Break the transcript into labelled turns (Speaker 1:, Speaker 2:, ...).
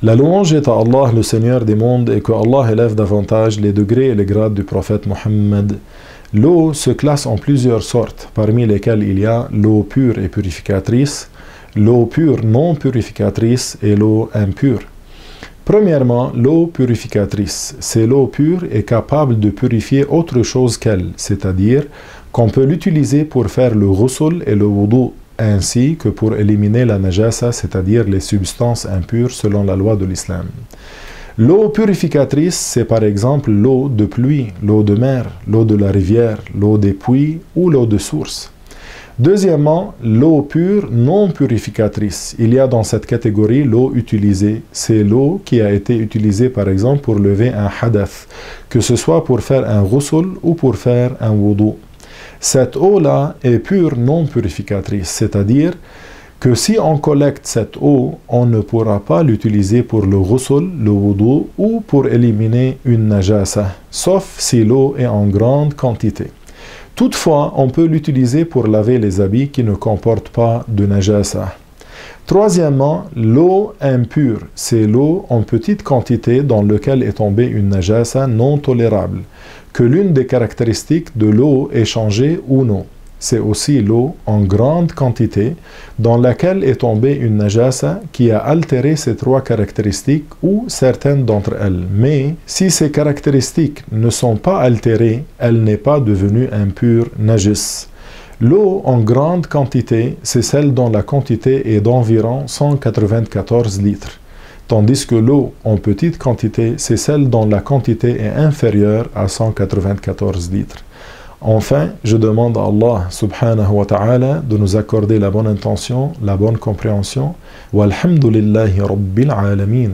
Speaker 1: La louange est à Allah, le Seigneur des mondes, et que Allah élève davantage les degrés et les grades du prophète Mohammed. L'eau se classe en plusieurs sortes, parmi lesquelles il y a l'eau pure et purificatrice, l'eau pure non purificatrice et l'eau impure. Premièrement, l'eau purificatrice. C'est l'eau pure et capable de purifier autre chose qu'elle, c'est-à-dire qu'on peut l'utiliser pour faire le ghusl et le wudu, ainsi que pour éliminer la najasa, c'est-à-dire les substances impures selon la loi de l'islam. L'eau purificatrice, c'est par exemple l'eau de pluie, l'eau de mer, l'eau de la rivière, l'eau des puits ou l'eau de source. Deuxièmement, l'eau pure non purificatrice. Il y a dans cette catégorie l'eau utilisée. C'est l'eau qui a été utilisée par exemple pour lever un hadath, que ce soit pour faire un ghusl ou pour faire un wudu. Cette eau-là est pure non purificatrice, c'est-à-dire que si on collecte cette eau, on ne pourra pas l'utiliser pour le ghusl, le wudu ou pour éliminer une najasa, sauf si l'eau est en grande quantité. Toutefois, on peut l'utiliser pour laver les habits qui ne comportent pas de najasa. Troisièmement, l'eau impure, c'est l'eau en petite quantité dans laquelle est tombée une najasa non tolérable, que l'une des caractéristiques de l'eau est changée ou non. C'est aussi l'eau en grande quantité dans laquelle est tombée une najasa qui a altéré ces trois caractéristiques ou certaines d'entre elles. Mais si ces caractéristiques ne sont pas altérées, elle n'est pas devenue impure najis. L'eau en grande quantité, c'est celle dont la quantité est d'environ 194 litres. Tandis que l'eau en petite quantité, c'est celle dont la quantité est inférieure à 194 litres. Enfin, je demande à Allah subhanahu wa ta'ala de nous accorder la bonne intention, la bonne compréhension. Walhamdulillahi rabbil alamin.